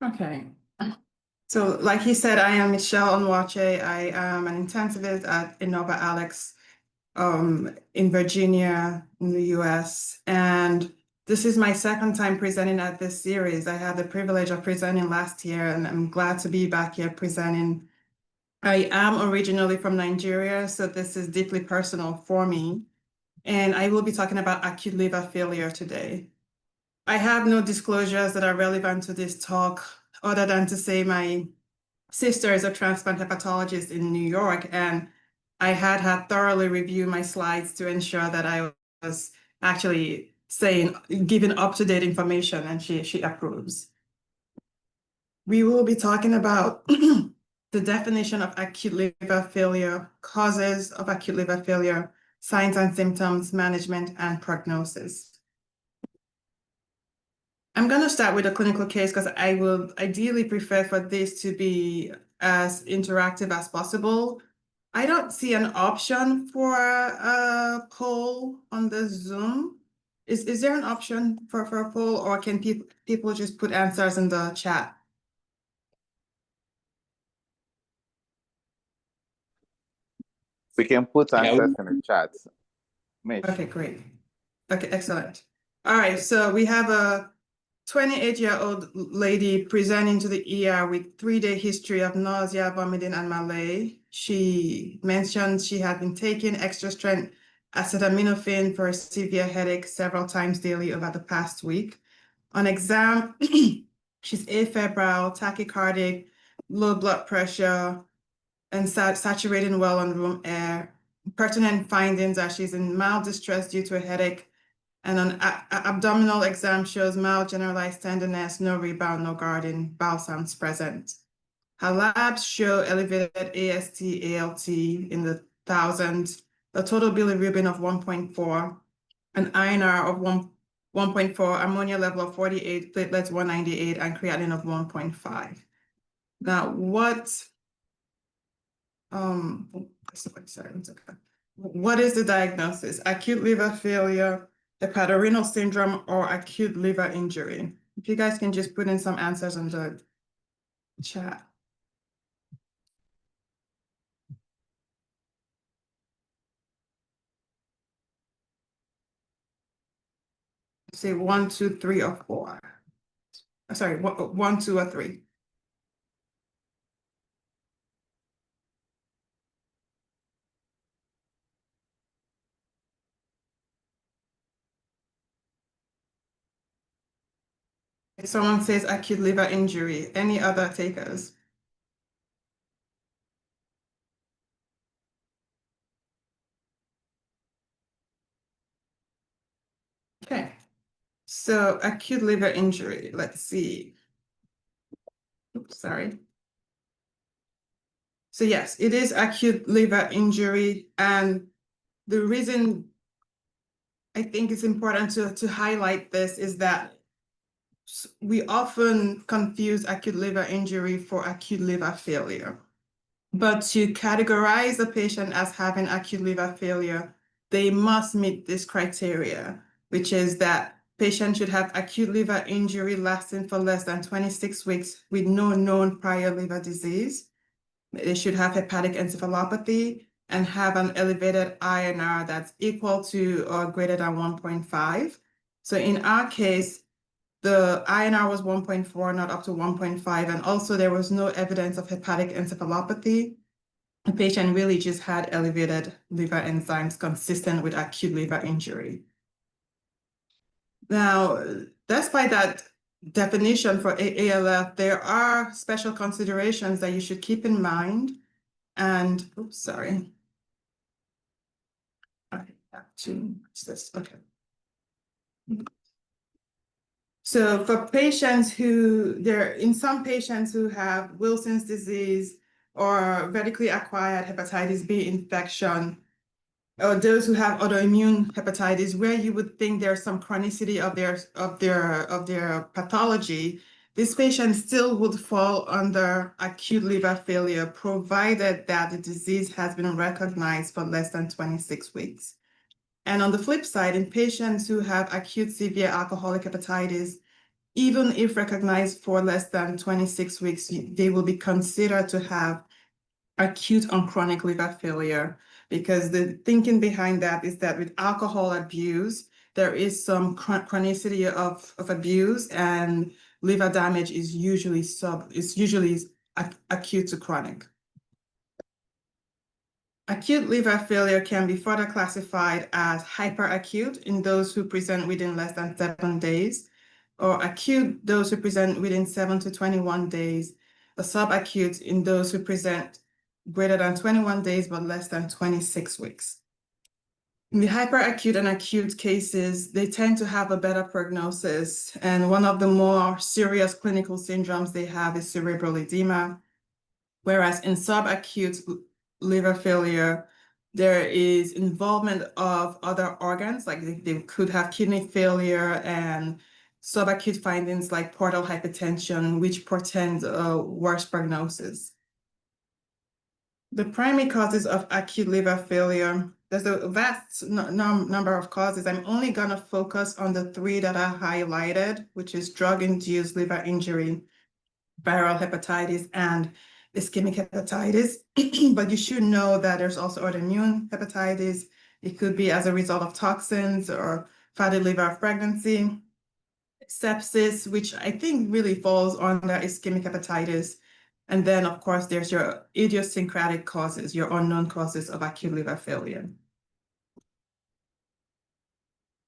Okay. So like he said, I am Michelle Onwochei. I am an intensivist at Innova Alex in Virginia, in the US. And this is my second time presenting at this series. I had the privilege of presenting last year, and I'm glad to be back here presenting. I am originally from Nigeria, so this is deeply personal for me. And I will be talking about acute liver failure today. I have no disclosures that are relevant to this talk, other than to say my sister is a transplant hepatologist in New York, and I had her thoroughly review my slides to ensure that I was actually giving up-to-date information, and she approves. We will be talking about the definition of acute liver failure, causes of acute liver failure, signs and symptoms, management, and prognosis. I'm going to start with a clinical case because I will ideally prefer for this to be as interactive as possible. I don't see an option for a poll on the Zoom. Is there an option for a poll, or can people just put answers in the chat? We can put answers in the chat. Mitch. Okay, great. Okay, excellent. All right, so we have a 28-year-old lady presenting to the ER with 3-day history of nausea, vomiting, and malaise. She mentioned she had been taking extra strength acetaminophen for a severe headache several times daily over the past week. On exam, she's afebrile, tachycardic, low blood pressure, and saturating well on room air. Pertinent findings are she's in mild distress due to a headache, and an abdominal exam shows mild generalized tenderness, no rebound, no guarding, bowel sounds present. Her labs show elevated AST, ALT in the thousands, a total bilirubin of 1.4, an INR of 1.4, ammonia level of 48, platelets 198, and creatinine of 1.5. Now, what is the diagnosis? Acute liver failure, hepatorenal syndrome, or acute liver injury? If you guys can just put in some answers in the chat. Say 1, 2, 3, or 4. Sorry, 1, 2, or 3. If someone says acute liver injury, any other takers? Okay, so acute liver injury, let's see. Oops, sorry. So yes, it is acute liver injury, and the reason I think it's important to highlight this is that we often confuse acute liver injury for acute liver failure. But to categorize a patient as having acute liver failure, they must meet this criteria, which is that patient should have acute liver injury lasting for less than 26 weeks with no known prior liver disease. They should have hepatic encephalopathy and have an elevated INR that's equal to or greater than 1.5. So in our case, the INR was 1.4, not up to 1.5, and also there was no evidence of hepatic encephalopathy. The patient really just had elevated liver enzymes consistent with acute liver injury. Now, despite that definition for ALF, there are special considerations that you should keep in mind. And, oops, sorry. I have to, what's this? Okay. So for patients in some patients who have Wilson's disease or medically acquired hepatitis B infection, or those who have autoimmune hepatitis, where you would think there's some chronicity of their pathology, this patient still would fall under acute liver failure, provided that the disease has been recognized for less than 26 weeks. And on the flip side, in patients who have acute severe alcoholic hepatitis, even if recognized for less than 26 weeks, they will be considered to have acute on chronic liver failure, because the thinking behind that is that with alcohol abuse, there is some chronicity of abuse, and liver damage is usually acute to chronic. Acute liver failure can be further classified as hyperacute in those who present within less than 7 days, or acute, those who present within 7 to 21 days, or subacute in those who present greater than 21 days but less than 26 weeks. In the hyperacute and acute cases, they tend to have a better prognosis, and one of the more serious clinical syndromes they have is cerebral edema, whereas in subacute liver failure, there is involvement of other organs, like they could have kidney failure, and subacute findings like portal hypertension, which portends a worse prognosis. The primary causes of acute liver failure, there's a vast number of causes. I'm only going to focus on the 3 that are highlighted, which is drug-induced liver injury, viral hepatitis, and ischemic hepatitis. But you should know that there's also autoimmune hepatitis. It could be as a result of toxins or fatty liver of pregnancy, sepsis, which I think really falls under ischemic hepatitis. And then, of course, there's your idiosyncratic causes, your unknown causes of acute liver failure.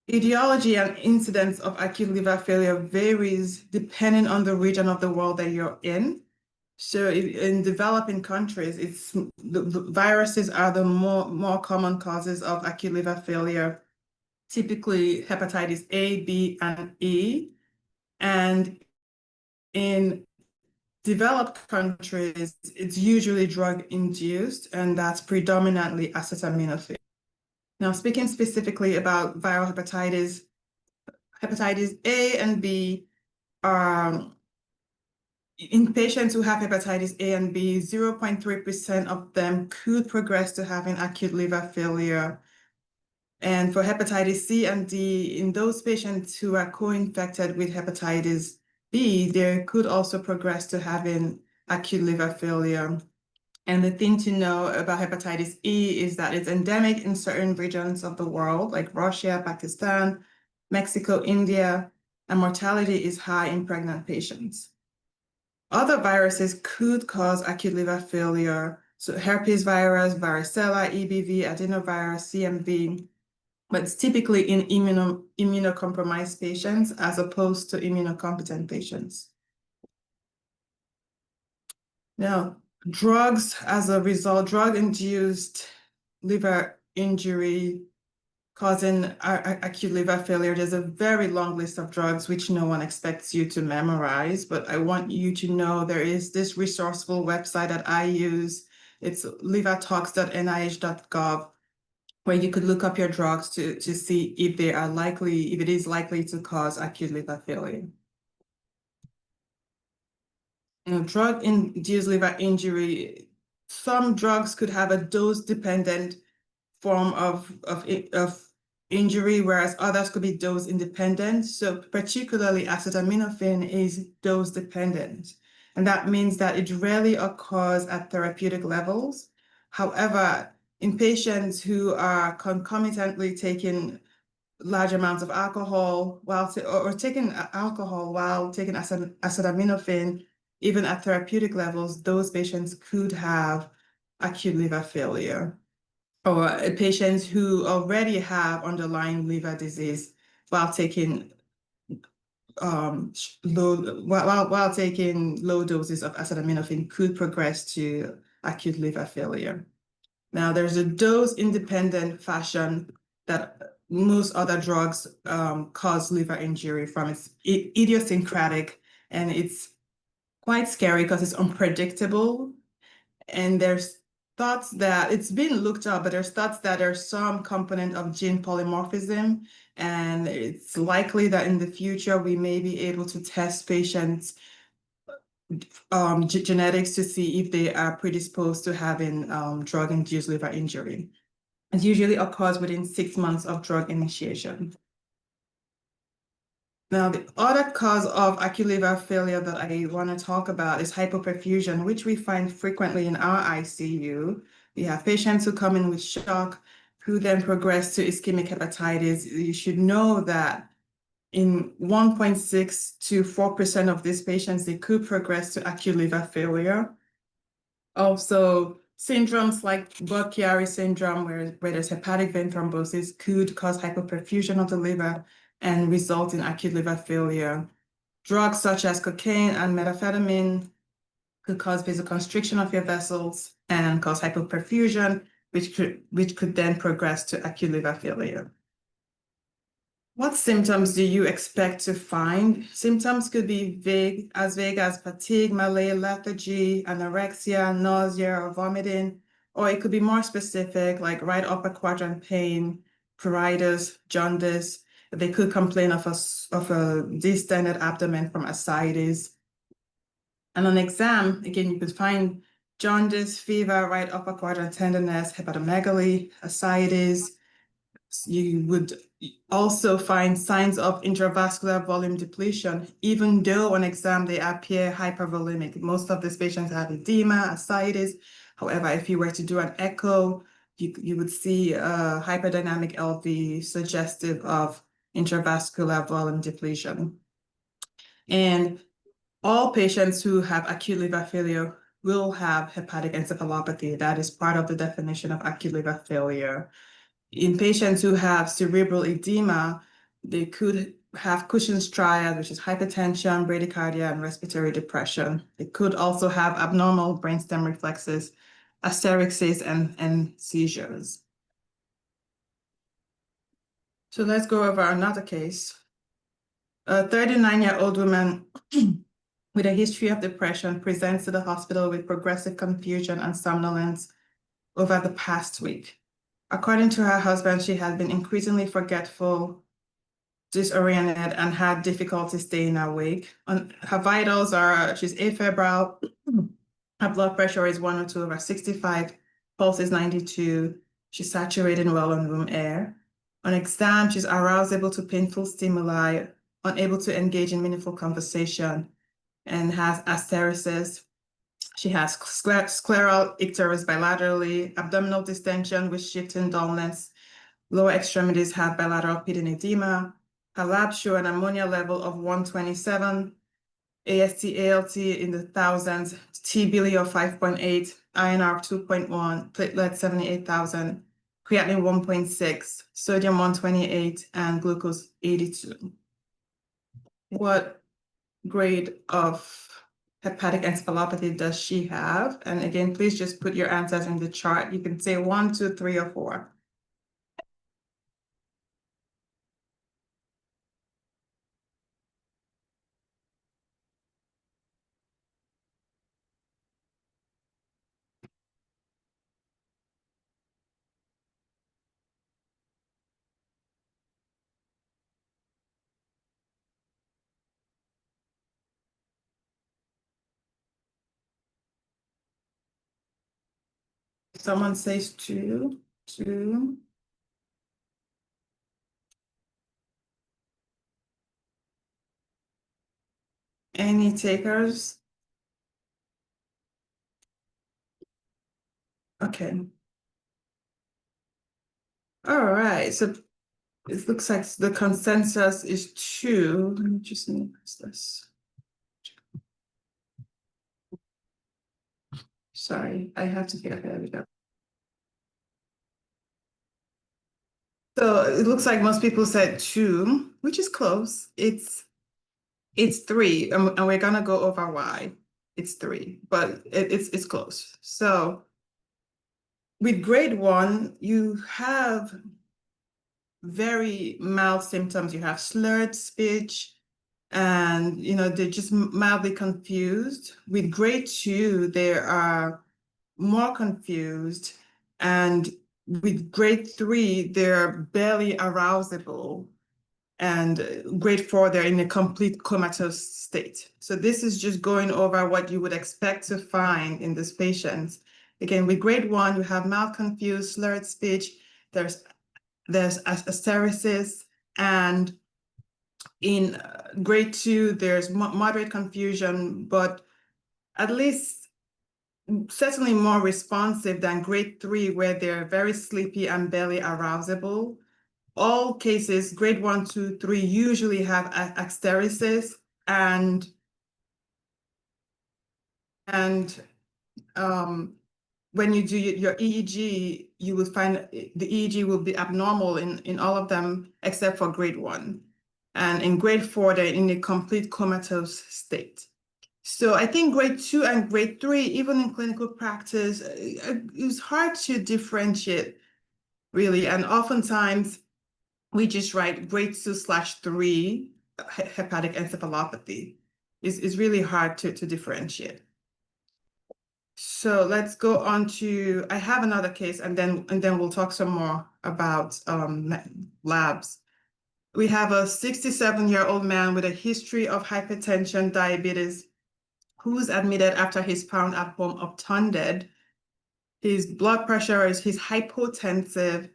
Etiology and incidence of acute liver failure varies depending on the region of the world that you're in. So in developing countries, the viruses are the more common causes of acute liver failure, typically hepatitis A, B, and E. And in developed countries, it's usually drug-induced, and that's predominantly acetaminophen. Now, speaking specifically about viral hepatitis, hepatitis A and B are in patients who have hepatitis A and B, 0.3% of them could progress to having acute liver failure. And for hepatitis C and D, in those patients who are co-infected with hepatitis B, they could also progress to having acute liver failure. And the thing to know about hepatitis E is that it's endemic in certain regions of the world, like Russia, Pakistan, Mexico, India, and mortality is high in pregnant patients. Other viruses could cause acute liver failure, so herpes virus, varicella, EBV, adenovirus, CMV, but it's typically in immunocompromised patients as opposed to immunocompetent patients. Now, drugs, as a result, drug-induced liver injury causing acute liver failure, there's a very long list of drugs which no one expects you to memorize, but I want you to know there is this resourceful website that I use. It's livertalks.nih.gov, where you could look up your drugs to see if they are likely, if it is likely to cause acute liver failure. Drug-induced liver injury, some drugs could have a dose-dependent form of injury, whereas others could be dose-independent. So particularly acetaminophen is dose-dependent. And that means that it rarely occurs at therapeutic levels. However, in patients who are concomitantly taking large amounts of alcohol or taking alcohol while taking acetaminophen, even at therapeutic levels, those patients could have acute liver failure. Or patients who already have underlying liver disease while taking while taking low doses of acetaminophen could progress to acute liver failure. Now, there's a dose-independent fashion that most other drugs cause liver injury from. It's idiosyncratic, and it's quite scary because it's unpredictable. And there's thoughts that it's been looked up, but there's thoughts that there's some component of gene polymorphism, and it's likely that in the future we may be able to test patients' genetics to see if they are predisposed to having drug-induced liver injury. It usually occurs within 6 months of drug initiation. Now, the other cause of acute liver failure that I want to talk about is hypoperfusion, which we find frequently in our ICU. We have patients who come in with shock, who then progress to ischemic hepatitis. You should know that in 1.6 to 4% of these patients, they could progress to acute liver failure. Also, syndromes like Budd-Chiari syndrome, where there's hepatic vein thrombosis, could cause hypoperfusion of the liver and result in acute liver failure. Drugs such as cocaine and methamphetamine could cause vasoconstriction of your vessels and cause hypoperfusion, which could then progress to acute liver failure. What symptoms do you expect to find? Symptoms could be vague as fatigue, malaise, lethargy, anorexia, nausea, or vomiting, or it could be more specific, like right upper quadrant pain, pruritus, jaundice. They could complain of a distended abdomen from ascites. And on exam, again, you could find jaundice, fever, right upper quadrant tenderness, hepatomegaly, ascites. You would also find signs of intravascular volume depletion, even though on exam they appear hypervolemic. Most of these patients have edema, ascites. However, if you were to do an echo, you would see a hyperdynamic LV suggestive of intravascular volume depletion. And all patients who have acute liver failure will have hepatic encephalopathy. That is part of the definition of acute liver failure. In patients who have cerebral edema, they could have Cushing's triad, which is hypertension, bradycardia, and respiratory depression. They could also have abnormal brainstem reflexes, hysterexis, and seizures. So let's go over another case. A 39-year-old woman with a history of depression presents to the hospital with progressive confusion and somnolence over the past week. According to her husband, she had been increasingly forgetful, disoriented, and had difficulty staying awake. Her vitals are, she's afebrile, her blood pressure is 102/65, pulse is 92, she's saturated well on room air. On exam, she's arousable to painful stimuli, unable to engage in meaningful conversation, and has hysteresis. She has scleral icterus bilaterally, abdominal distension with shifting dullness. Lower extremities have bilateral pidgin edema. Her labs show an ammonia level of 127, AST, ALT in the thousands, T-bili of 5.8, INR of 2.1, platelets 78,000, creatinine 1.6, sodium 128, and glucose 82. What grade of hepatic encephalopathy does she have? And again, please just put your answers in the chart. You can say 1, 2, 3, or 4. Someone says 2, 2. Any takers? Okay. All right, so it looks like the consensus is 2. Let me just minimize this. Sorry, I have to get there we go. So it looks like most people said 2, which is close. It's 3, and we're gonna go over why it's 3, but it's close. So with grade 1, you have very mild symptoms. You have slurred speech, and they're just mildly confused. With grade 2, they are more confused, and with grade 3, they're barely arousable. And grade 4, they're in a complete comatose state. So this is just going over what you would expect to find in these patients. Again, with grade 1, you have mild confused, slurred speech, there's hysteresis, and in grade 2, there's moderate confusion, but at least certainly more responsive than grade 3, where they're very sleepy and barely arousable. All cases, grade 1, 2, 3, usually have hysteresis, and when you do your EEG, you will find the EEG will be abnormal in all of them except for grade 1. And in grade 4, they're in a complete comatose state. So I think grade 2 and grade 3, even in clinical practice, it's hard to differentiate, really. And oftentimes, we just write grade 2/3 hepatic encephalopathy. It's really hard to differentiate. So let's go on to, I have another case, and then we'll talk some more about labs. We have a 67-year-old man with a history of hypertension, diabetes, who's admitted after he's found at home obtunded. His blood pressure he's hypotensive.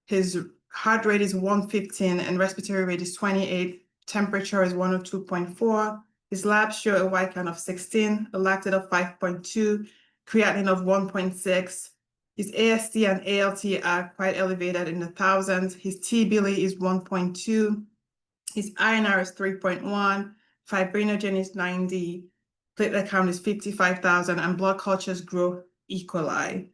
His heart rate is 115 and respiratory rate is 28. Temperature is 102.4. His labs show a white count of 16, a lactate of 5.2, creatinine of 1.6. His AST and ALT are quite elevated in the thousands. His T-Billy is 1.2. His INR is 3.1. Fibrinogen is 90. Platelet count is 55,000, and blood cultures grow E. coli.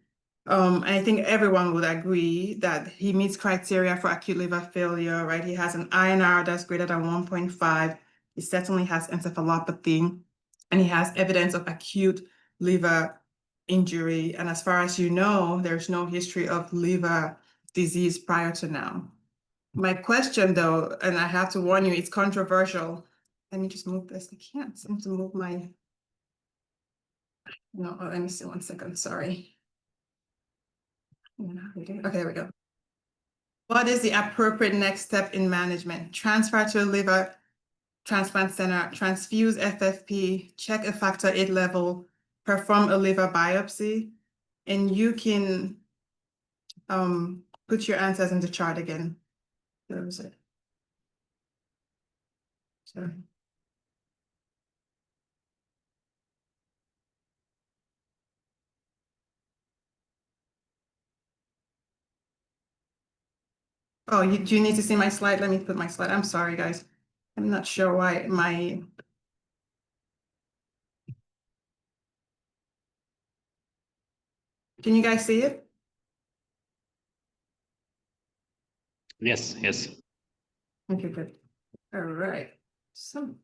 And I think everyone would agree that he meets criteria for acute liver failure, right? He has an INR that's greater than 1.5. He certainly has encephalopathy, and he has evidence of acute liver injury. And as far as you know, there's no history of liver disease prior to now. My question, though, and I have to warn you, it's controversial. Let me just move this. I can't seem to move my... No, let me see 1 second. Sorry. Okay, there we go. What is the appropriate next step in management? Transfer to a liver transplant center, transfuse FFP, check a factor VIII level, perform a liver biopsy, and you can put your answers in the chart again. Where was it? Sorry. Oh, do you need to see my slide? Let me put my slide. I'm sorry, guys. I'm not sure why my... Can you guys see it? Yes, yes. Okay, good. All right. So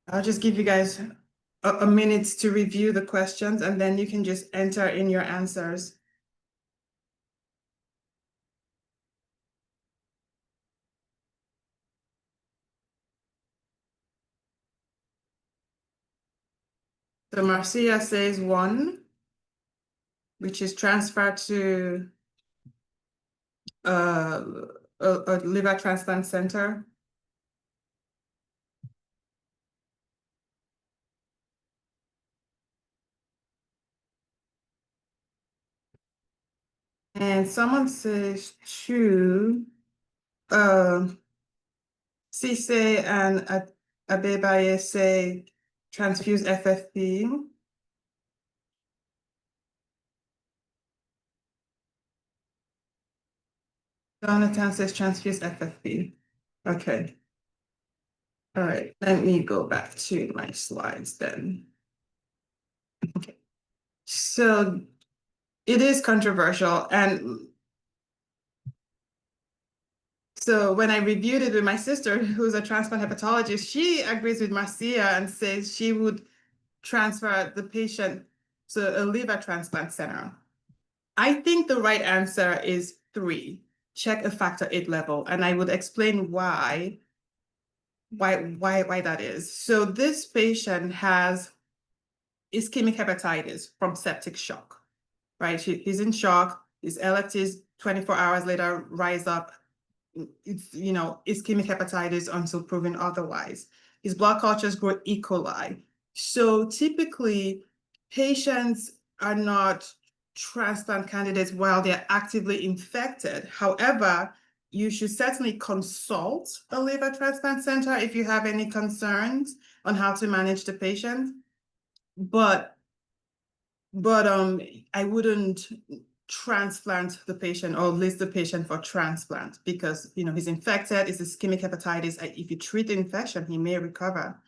I'll just give you guys a minute to review the questions, and then you can just enter in your answers. So Marcia says 1, which is transferred to a liver transplant center. And someone says 2, Cisse and Abebaye say transfuse FFP. Jonathan says transfuse FFP. Okay. All right, let me go back to my slides then. Okay. So it is controversial, and so when I reviewed it with my sister, who's a transplant hepatologist, she agrees with Marcia and says she would transfer the patient to a liver transplant center. I think the right answer is 3, check a factor VIII level, and I would explain why that is. So this patient has ischemic hepatitis from septic shock, right? He's in shock, his LFTs 24 hours later rise up. It's, ischemic hepatitis until proven otherwise. His blood cultures grow E. coli. So typically, patients are not transplant candidates while they're actively infected. However, you should certainly consult a liver transplant center if you have any concerns on how to manage the patient. But I wouldn't transplant the patient or list the patient for transplant because, you know, he's infected, it's ischemic hepatitis. If you treat the infection, he may recover.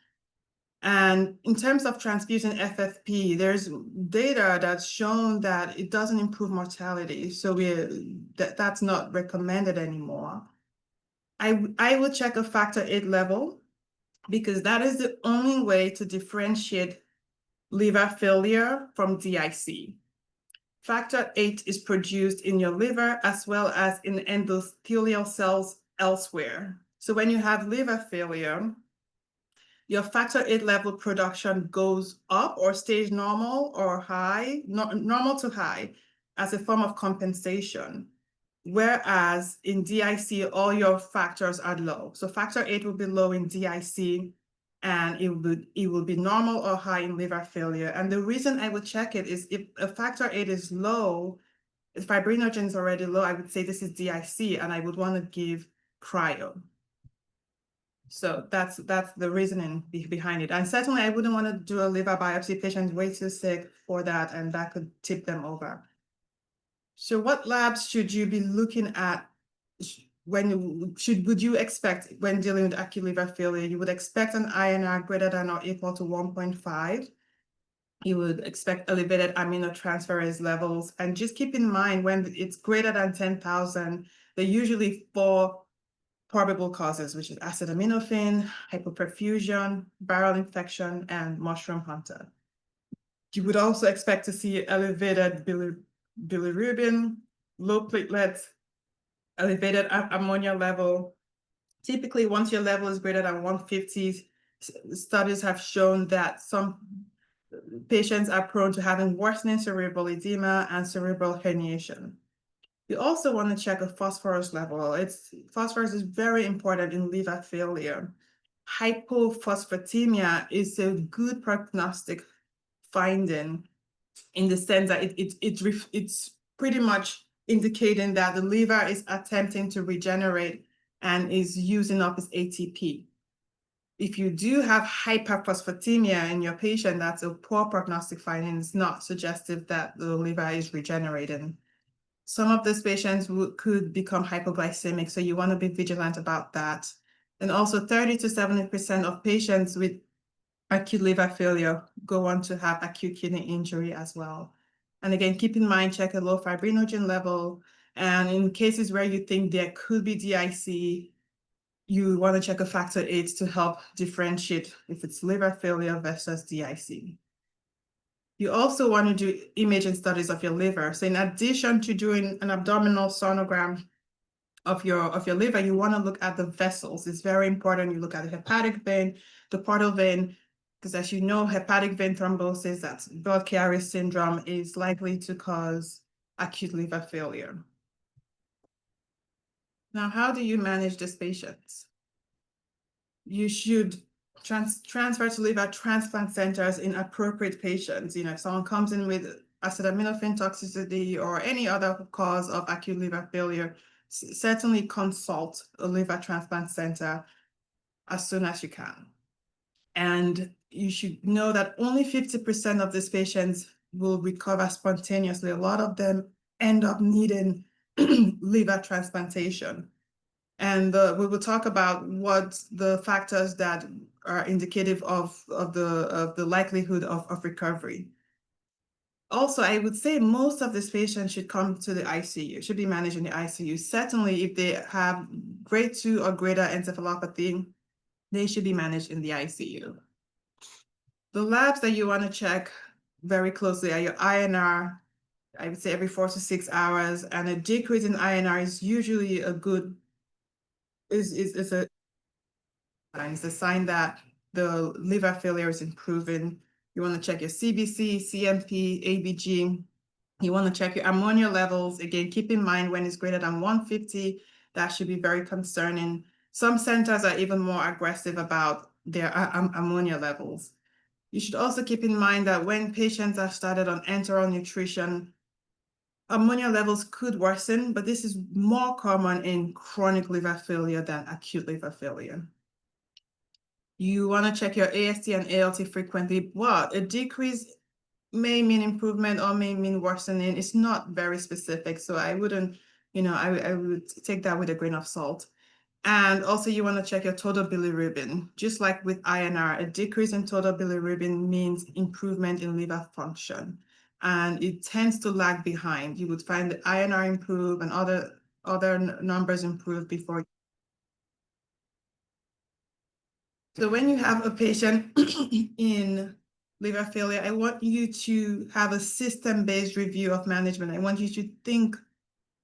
And in terms of transfusion FFP, there's data that's shown that it doesn't improve mortality. So that's not recommended anymore. I would check a factor VIII level because that is the only way to differentiate liver failure from DIC. Factor VIII is produced in your liver as well as in endothelial cells elsewhere. So when you have liver failure, your factor VIII level production goes up or stays normal or high, normal to high, as a form of compensation. Whereas in DIC, all your factors are low. So factor VIII will be low in DIC, and it will be normal or high in liver failure. And the reason I would check it is if a factor VIII is low, if fibrinogen is already low, I would say this is DIC, and I would want to give cryo. So that's the reasoning behind it. And certainly I wouldn't want to do a liver biopsy. Patient's way too sick for that, and that could tip them over. So what labs should you be looking at would you expect when dealing with acute liver failure? You would expect an INR greater than or equal to 1.5. You would expect elevated aminotransferase levels. And just keep in mind, when it's greater than 10,000, they're usually 4 probable causes, which is acetaminophen, hypoperfusion, viral infection, and mushroom hunter. You would also expect to see elevated bilirubin, low platelets, elevated ammonia level. Typically, once your level is greater than 150, studies have shown that some patients are prone to having worsening cerebral edema and cerebral herniation. You also want to check a phosphorus level. Phosphorus is very important in liver failure. Hypophosphatemia is a good prognostic finding in the sense that it's pretty much indicating that the liver is attempting to regenerate and is using up its ATP. If you do have hyperphosphatemia in your patient, that's a poor prognostic finding. It's not suggestive that the liver is regenerating. Some of these patients could become hypoglycemic, so you want to be vigilant about that. And also 30 to 70% of patients with acute liver failure go on to have acute kidney injury as well. And again, keep in mind, check a low fibrinogen level. And in cases where you think there could be DIC, you want to check a factor VIII to help differentiate if it's liver failure versus DIC. You also want to do imaging studies of your liver. So in addition to doing an abdominal sonogram of your liver, you want to look at the vessels. It's very important. You look at the hepatic vein, the portal vein, because as you know, hepatic vein thrombosis, that's Budd-Chiari syndrome, is likely to cause acute liver failure. Now, how do you manage these patients? You should transfer to liver transplant centers in appropriate patients. You know, if someone comes in with acetaminophen toxicity or any other cause of acute liver failure, certainly consult a liver transplant center as soon as you can. And you should know that only 50% of these patients will recover spontaneously. A lot of them end up needing liver transplantation. And we will talk about what the factors that are indicative of the likelihood of recovery. Also, I would say most of these patients should come to the ICU, should be managed in the ICU. Certainly, if they have grade 2 or greater encephalopathy, they should be managed in the ICU. The labs that you want to check very closely are your INR, I would say every 4 to 6 hours, and a decrease in INR is usually a good is a sign that the liver failure is improving. You want to check your CBC, CMP, ABG. You want to check your ammonia levels. Again, keep in mind when it's greater than 150, that should be very concerning. Some centers are even more aggressive about their ammonia levels. You should also keep in mind that when patients are started on enteral nutrition, ammonia levels could worsen, but this is more common in chronic liver failure than acute liver failure. You want to check your AST and ALT frequently. Well, a decrease may mean improvement or may mean worsening. It's not very specific, so I wouldn't, I would take that with a grain of salt. And also you want to check your total bilirubin. Just like with INR, a decrease in total bilirubin means improvement in liver function. And it tends to lag behind. You would find the INR improve and other numbers improve before. So when you have a patient in liver failure, I want you to have a system-based review of management. I want you to think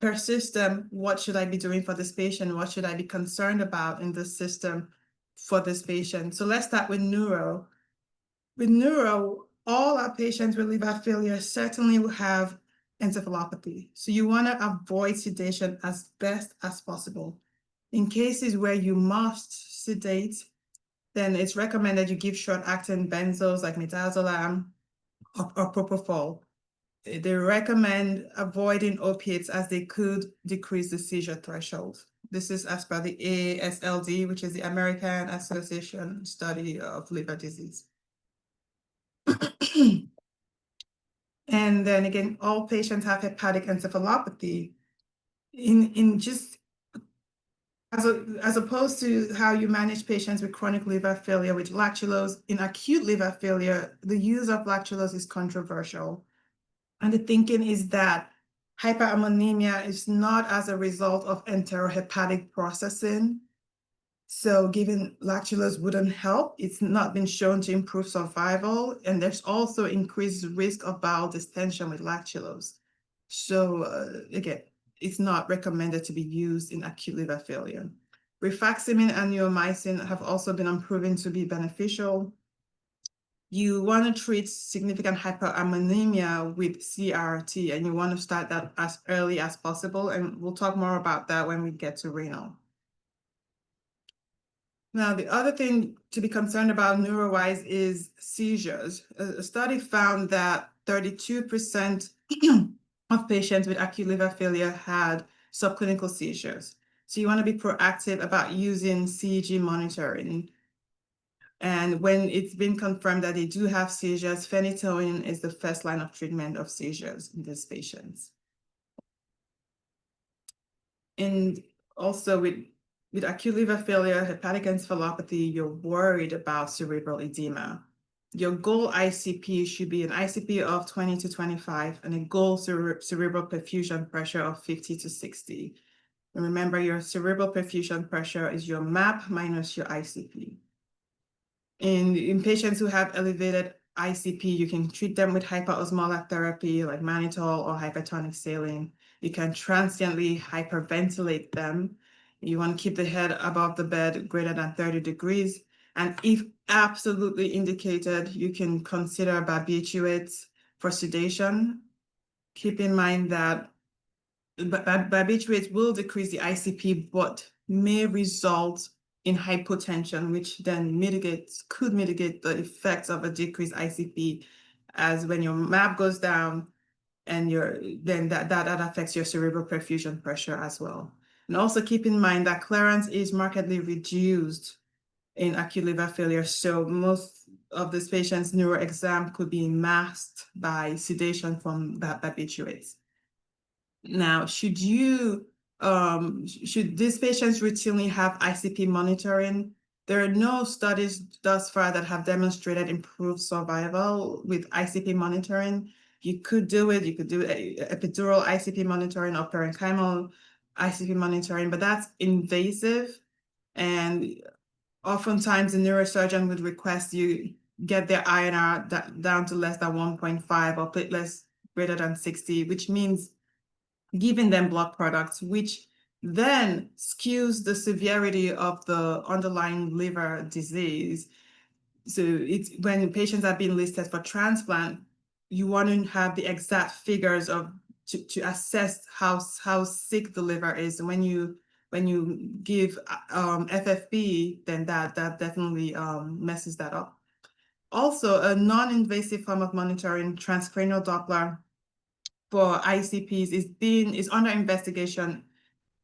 per system, what should I be doing for this patient? What should I be concerned about in this system for this patient? So let's start with neuro. With neuro, all our patients with liver failure certainly will have encephalopathy. So you want to avoid sedation as best as possible. In cases where you must sedate, then it's recommended you give short-acting benzos like midazolam or propofol. They recommend avoiding opiates as they could decrease the seizure threshold. This is as per the AASLD, which is the American Association Study of Liver Disease. And then again, all patients have hepatic encephalopathy. In just as opposed to how you manage patients with chronic liver failure with lactulose, in acute liver failure, the use of lactulose is controversial. And the thinking is that hyperammonemia is not as a result of enterohepatic processing. So giving lactulose wouldn't help. It's not been shown to improve survival. And there's also increased risk of bowel distension with lactulose. So again, it's not recommended to be used in acute liver failure. Rifaximin and neomycin have also been proven to be beneficial. You want to treat significant hyperammonemia with CRT, and you want to start that as early as possible. And we'll talk more about that when we get to renal. Now, the other thing to be concerned about neuro-wise is seizures. A study found that 32% of patients with acute liver failure had subclinical seizures. So you want to be proactive about using CEG monitoring. And when it's been confirmed that they do have seizures, phenytoin is the first line of treatment of seizures in these patients. And also with acute liver failure, hepatic encephalopathy, you're worried about cerebral edema. Your goal ICP should be an ICP of 20 to 25 and a goal cerebral perfusion pressure of 50 to 60. And remember, your cerebral perfusion pressure is your MAP minus your ICP. In patients who have elevated ICP, you can treat them with hyperosmolar therapy like mannitol or hypertonic saline. You can transiently hyperventilate them. You want to keep the head above the bed greater than 30 degrees. And if absolutely indicated, you can consider barbiturates for sedation. Keep in mind that barbiturates will decrease the ICP, but may result in hypotension, which then could mitigate the effects of a decreased ICP, as when your MAP goes down, and then that affects your cerebral perfusion pressure as well. And also keep in mind that clearance is markedly reduced in acute liver failure. So most of these patients' neuro exam could be masked by sedation from barbiturates. Now, should these patients routinely have ICP monitoring? There are no studies thus far that have demonstrated improved survival with ICP monitoring. You could do it. You could do epidural ICP monitoring or parenchymal ICP monitoring, but that's invasive. And oftentimes the neurosurgeon would request you get their INR down to less than 1.5 or platelets greater than 60, which means giving them blood products, which then skews the severity of the underlying liver disease. So it's when patients are being listed for transplant, you want to have the exact figures to assess how sick the liver is. And when you give FFP, then that definitely messes that up. Also, a non-invasive form of monitoring, transcranial Doppler, for ICPs is under investigation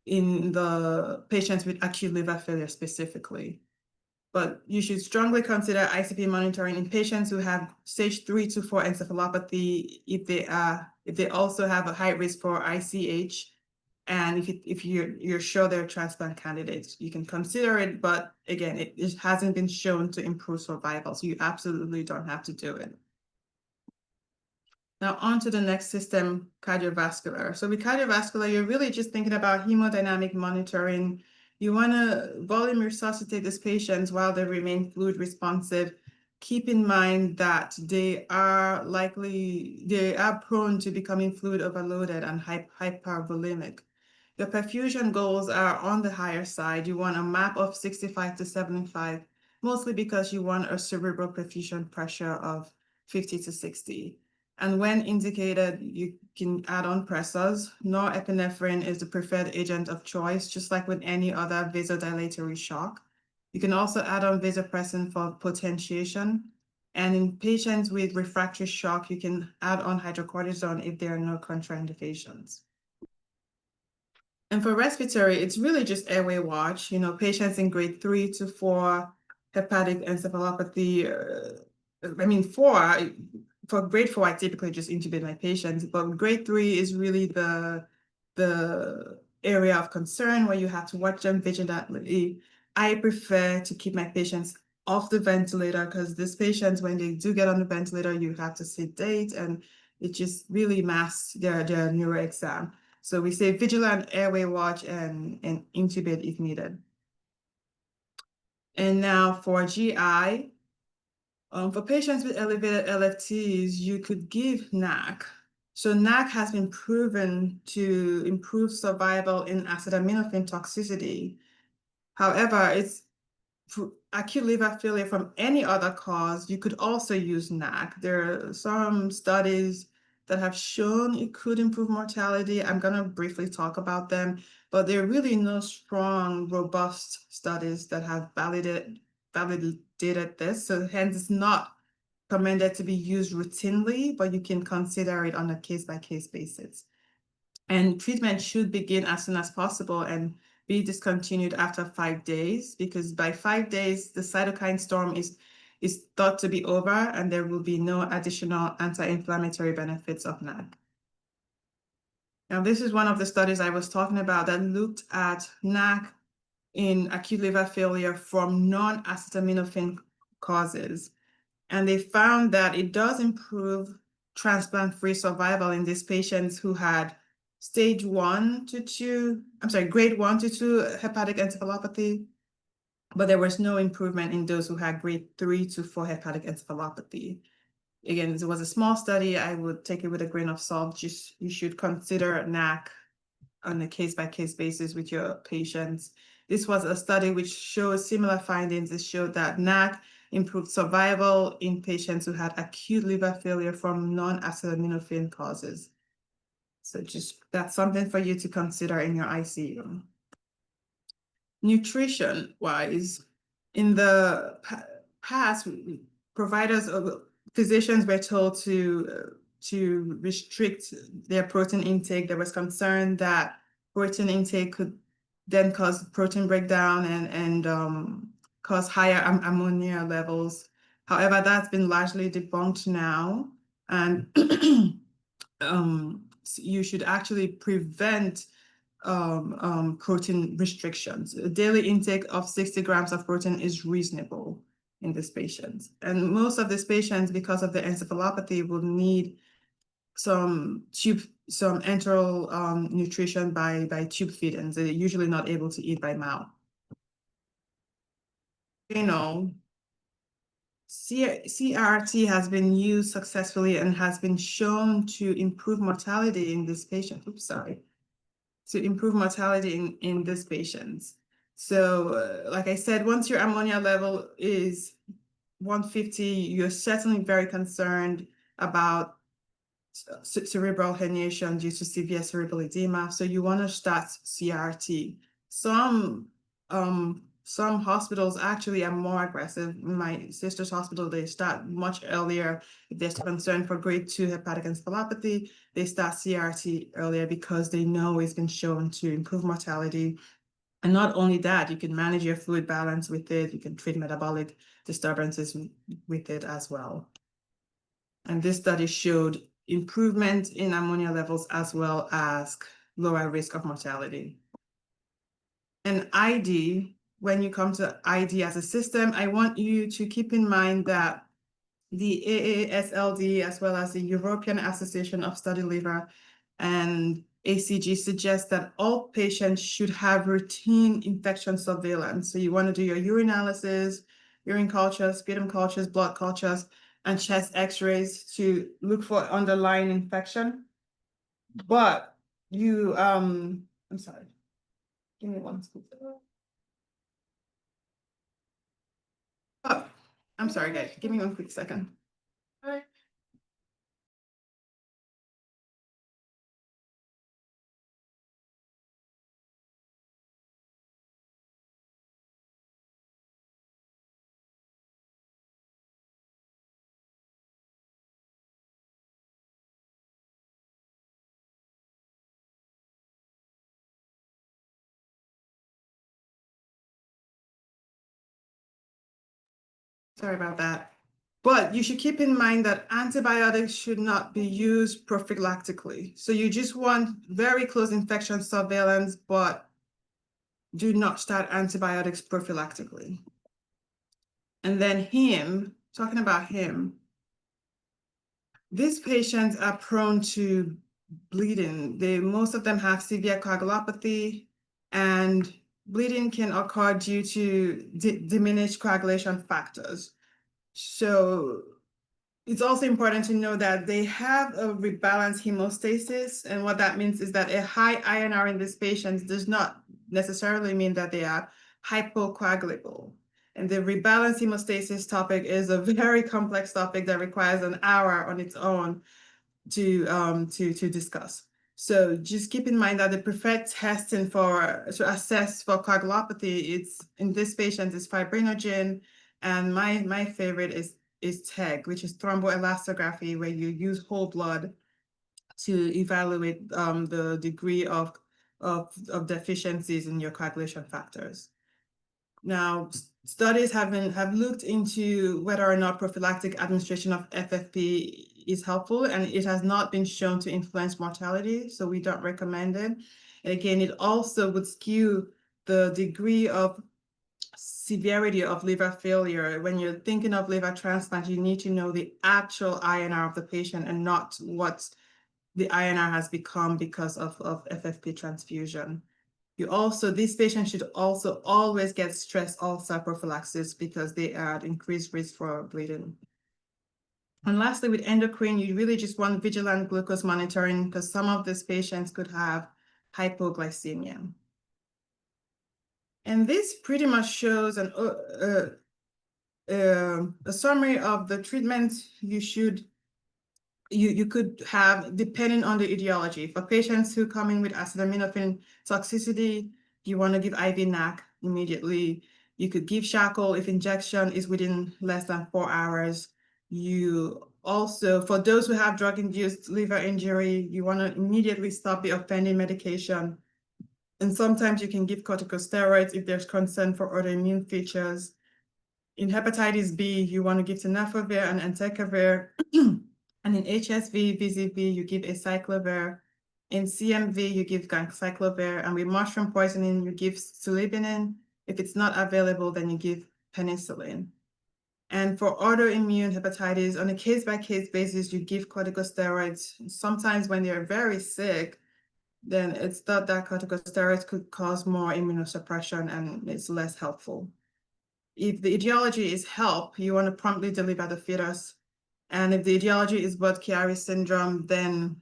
in the patients with acute liver failure specifically. But you should strongly consider ICP monitoring in patients who have stage 3 to 4 encephalopathy if they also have a high risk for ICH, and if you're sure they're transplant candidates, you can consider it. But again, it hasn't been shown to improve survival, so you absolutely don't have to do it. Now on to the next system, cardiovascular. So with cardiovascular, you're really just thinking about hemodynamic monitoring. You want to volume resuscitate these patients while they remain fluid responsive. Keep in mind that they are prone to becoming fluid overloaded and hypervolemic. The perfusion goals are on the higher side. You want a MAP of 65 to 75, mostly because you want a cerebral perfusion pressure of 50 to 60. And when indicated, you can add on pressors. Norepinephrine is the preferred agent of choice, just like with any other vasodilatory shock. You can also add on vasopressin for potentiation. And in patients with refractory shock, you can add on hydrocortisone if there are no contraindications. And for respiratory, it's really just airway watch. Patients in grade 3 to 4 hepatic encephalopathy, 4, for grade 4, I typically just intubate my patients, but grade 3 is really the area of concern where you have to watch them vigilantly. I prefer to keep my patients off the ventilator because these patients, when they do get on the ventilator, you have to sedate, and it just really masks their neuro exam. So we say vigilant airway watch and intubate if needed. And now for GI, for patients with elevated LFTs, you could give NAC. So NAC has been proven to improve survival in acetaminophen toxicity. However, it's for acute liver failure from any other cause, you could also use NAC. There are some studies that have shown it could improve mortality. I'm going to briefly talk about them, but there are really no strong, robust studies that have validated this. So hence, it's not recommended to be used routinely, but you can consider it on a case-by-case basis. And treatment should begin as soon as possible and be discontinued after 5 days, because by 5 days, the cytokine storm is thought to be over and there will be no additional anti-inflammatory benefits of NAC. Now, this is one of the studies I was talking about that looked at NAC in acute liver failure from non-acetaminophen causes. And they found that it does improve transplant-free survival in these patients who had grade 1 to 2 hepatic encephalopathy, but there was no improvement in those who had grade 3 to 4 hepatic encephalopathy. Again, it was a small study. I would take it with a grain of salt. You should consider NAC on a case-by-case basis with your patients. This was a study which shows similar findings. It showed that NAC improved survival in patients who had acute liver failure from non-acetaminophen causes. So that's something for you to consider in your ICU. Nutrition-wise, in the past, physicians were told to restrict their protein intake. There was concern that protein intake could then cause protein breakdown and cause higher ammonia levels. However, that's been largely debunked now, and you should actually prevent protein restrictions. A daily intake of 60 grams of protein is reasonable in these patients. And most of these patients, because of the encephalopathy, will need some enteral nutrition by tube feeding. They're usually not able to eat by mouth. CRT has been used successfully and has been shown to improve mortality in this patient. To improve mortality in these patients. So like I said, once your ammonia level is 150, you're certainly very concerned about cerebral herniation due to severe cerebral edema. So you want to start CRT. Some some hospitals actually are more aggressive. In my sister's hospital, they start much earlier. If there's concern for grade 2 hepatic encephalopathy, they start CRT earlier because they know it's been shown to improve mortality. And not only that, you can manage your fluid balance with it. You can treat metabolic disturbances with it as well. And this study showed improvement in ammonia levels as well as lower risk of mortality. And ID, when you come to ID as a system, I want you to keep in mind that the AASLD, as well as the European Association of Study Liver and ACG, suggest that all patients should have routine infection surveillance. So you want to do your urinalysis, urine cultures, sputum cultures, blood cultures, and chest x-rays to look for underlying infection. But you, I'm sorry, give me one second. Oh, I'm sorry, guys. Give me one quick second. All right. Sorry about that. But you should keep in mind that antibiotics should not be used prophylactically. So you just want very close infection surveillance, but do not start antibiotics prophylactically. And then talking about him, these patients are prone to bleeding. Most of them have severe coagulopathy, and bleeding can occur due to diminished coagulation factors. So it's also important to know that they have a rebalanced hemostasis, and what that means is that a high INR in these patients does not necessarily mean that they are hypocoagulable. And the rebalanced hemostasis topic is a very complex topic that requires an hour on its own to discuss. So just keep in mind that the preferred testing to assess for coagulopathy, it's in this patient is fibrinogen, and my favorite is TEG, which is thromboelastography, where you use whole blood to evaluate the degree of deficiencies in your coagulation factors. Now, studies have looked into whether or not prophylactic administration of FFP is helpful, and it has not been shown to influence mortality, so we don't recommend it. And again, it also would skew the degree of severity of liver failure. When you're thinking of liver transplant, you need to know the actual INR of the patient and not what the INR has become because of FFP transfusion. These patients should also always get stress ulcer prophylaxis because they are at increased risk for bleeding. And lastly, with endocrine, you really just want vigilant glucose monitoring because some of these patients could have hypoglycemia. And this pretty much shows a summary of the treatment you could have depending on the etiology. For patients who come in with acetaminophen toxicity, you want to give IV NAC immediately. You could give shackle if injection is within less than 4 hours. You also, for those who have drug-induced liver injury, you want to immediately stop the offending medication. And sometimes you can give corticosteroids if there's concern for autoimmune features. In hepatitis B, you want to give tenofovir and entecavir. And in HSV, VZV, you give acyclovir. In CMV, you give ganciclovir. And with mushroom poisoning, you give sulbinin. If it's not available, then you give penicillin. And for autoimmune hepatitis, on a case-by-case basis, you give corticosteroids. Sometimes when they're very sick, then it's thought that corticosteroids could cause more immunosuppression and it's less helpful. If the etiology is HELP, you want to promptly deliver the fetus. And if the etiology is Budd-Chiari syndrome, then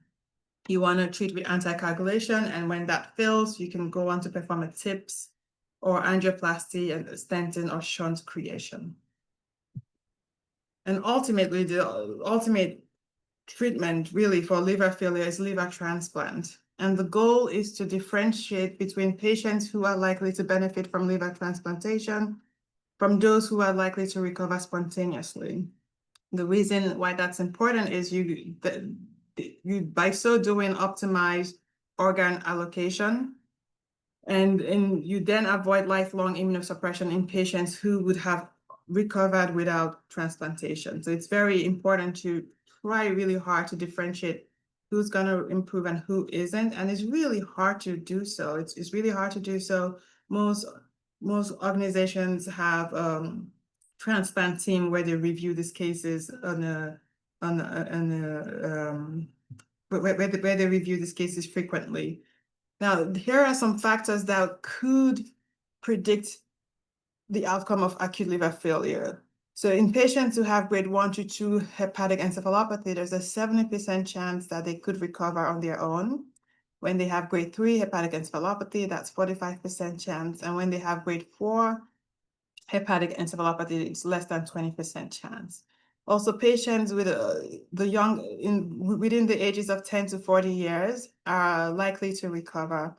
you want to treat with anticoagulation. And when that fails, you can go on to perform a TIPS or angioplasty and stenting or shunt creation. And ultimately, the ultimate treatment really for liver failure is liver transplant. And the goal is to differentiate between patients who are likely to benefit from liver transplantation from those who are likely to recover spontaneously. The reason why that's important is you by so doing optimize organ allocation, and you then avoid lifelong immunosuppression in patients who would have recovered without transplantation. So it's very important to try really hard to differentiate who's going to improve and who isn't, and it's really hard to do so. It's really hard to do so. Most organizations have transplant team where they review these cases where they review these cases frequently. Now, here are some factors that could predict the outcome of acute liver failure. So in patients who have grade 1 to 2 hepatic encephalopathy, there's a 70% chance that they could recover on their own. When they have grade 3 hepatic encephalopathy, that's 45% chance. And when they have grade 4 hepatic encephalopathy, it's less than 20% chance. Also, patients with within the ages of 10 to 40 years are likely to recover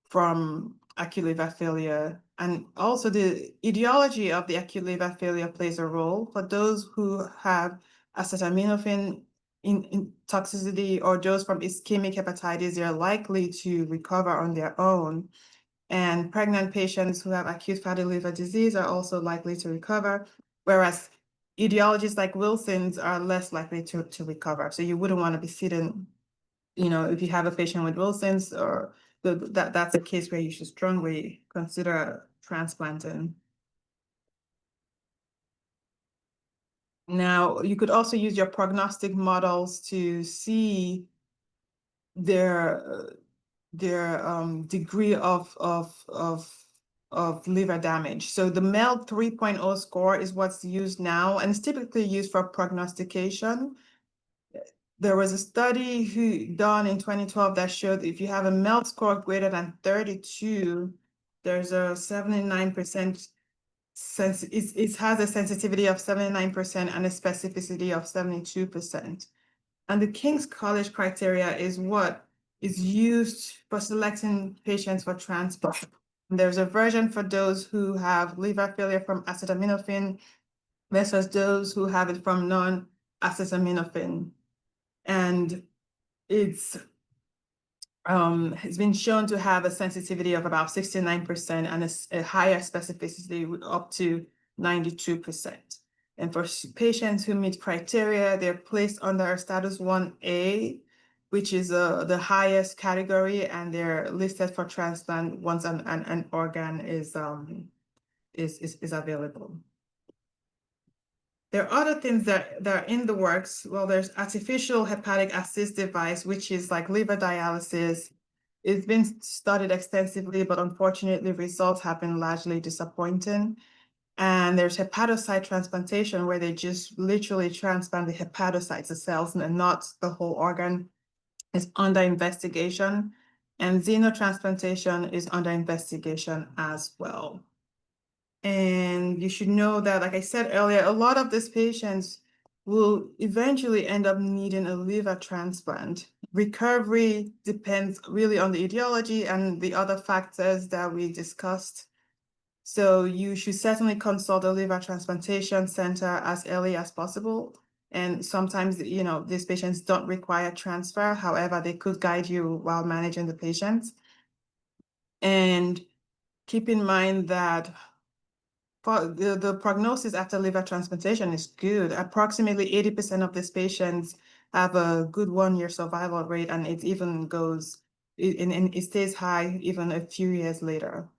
from acute liver failure. And also the etiology of the acute liver failure plays a role. For those who have acetaminophen in toxicity or those from ischemic hepatitis, they're likely to recover on their own. And pregnant patients who have acute fatty liver disease are also likely to recover, whereas etiologies like Wilson's are less likely to recover. So you wouldn't want to be sitting, if you have a patient with Wilson's, or that's a case where you should strongly consider transplanting. Now, you could also use your prognostic models to see their degree of liver damage. So the MELD 3.0 score is what's used now, and it's typically used for prognostication. There was a study done in 2012 that showed if you have a MELD score greater than 32, there's a 79% it has a sensitivity of 79% and a specificity of 72%. And the King's College criteria is what is used for selecting patients for transplant. There's a version for those who have liver failure from acetaminophen versus those who have it from non-acetaminophen. And it's been shown to have a sensitivity of about 69% and a higher specificity up to 92%. And for patients who meet criteria, they're placed under status 1A, which is the highest category, and they're listed for transplant once an organ is available. There are other things that are in the works. Well, there's artificial hepatic assist device, which is like liver dialysis. It's been studied extensively, but unfortunately, results have been largely disappointing. And there's hepatocyte transplantation, where they just literally transplant the hepatocytes, the cells, and not the whole organ. Is under investigation. And xenotransplantation is under investigation as well. And you should know that, like I said earlier, a lot of these patients will eventually end up needing a liver transplant. Recovery depends really on the etiology and the other factors that we discussed. So you should certainly consult a liver transplantation center as early as possible. And sometimes, these patients don't require transfer. However, they could guide you while managing the patients. And keep in mind that the prognosis after liver transplantation is good. Approximately 80% of these patients have a good 1-year survival rate, and it even it stays high even a few years later.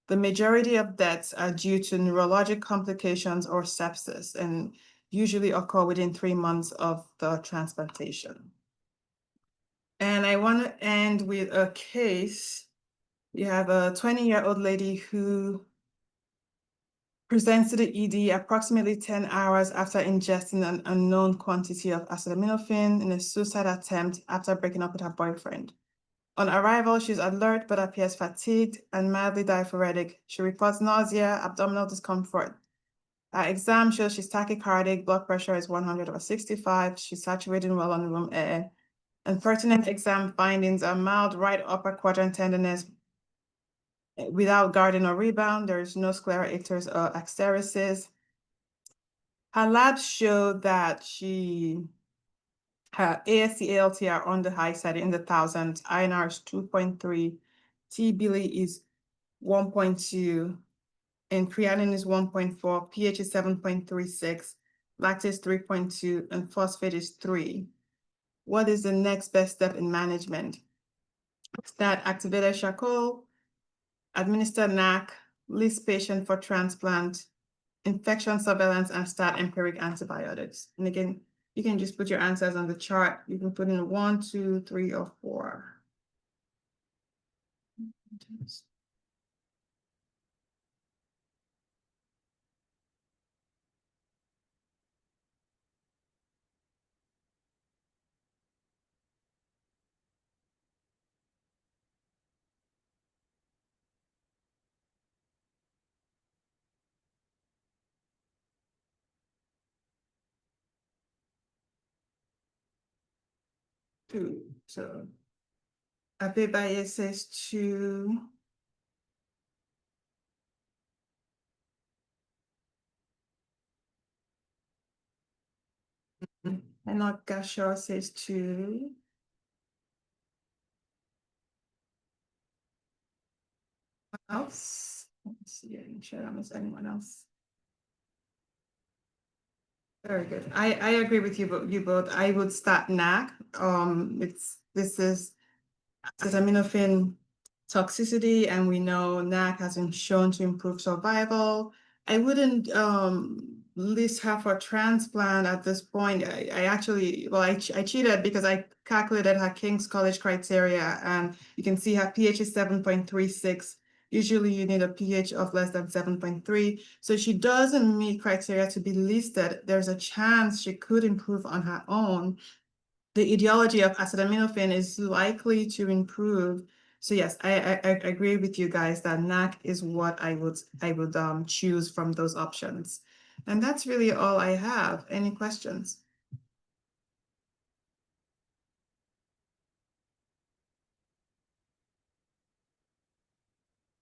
The majority of deaths are due to neurologic complications or sepsis, and usually occur within 3 months of the transplantation. And I want to end with a case. You have a 20-year-old lady who presents to the ED approximately 10 hours after ingesting an unknown quantity of acetaminophen in a suicide attempt after breaking up with her boyfriend. On arrival, she's alert but appears fatigued and mildly diaphoretic. She reports nausea, abdominal discomfort. Her exam shows she's tachycardic, blood pressure is 100/65, she's saturating well on room air. And pertinent exam findings are mild right upper quadrant tenderness without guarding or rebound. There is no sclera icterus or axaresis. Her labs show that her AST, ALT are on the high side in the thousands. INR is 2.3. T-Billy is 1.2. And creatinine is 1.4. pH is 7.36. Lactate 3.2. And phosphate is 3. What is the next best step in management? Start activated charcoal, administer NAC, list patient for transplant, infection surveillance, and start empiric antibiotics. And again, you can just put your answers on the chart. You can put in 1, 2, 3, or 4. Two. So Abebaye says 2. And not Gashaw says 2. Else? Let's see, I'm sure I miss anyone else. Very good. I agree with you both. I would start NAC. This is acetaminophen toxicity, and we know NAC has been shown to improve survival. I wouldn't list her for transplant at this point. I actually, well, I cheated because I calculated her King's College criteria, and you can see her pH is 7.36. Usually you need a pH of less than 7.3. So she doesn't meet criteria to be listed. There's a chance she could improve on her own. The etiology of acetaminophen is likely to improve. So yes, I agree with you guys that NAC is what I would choose from those options. And that's really all I have. Any questions?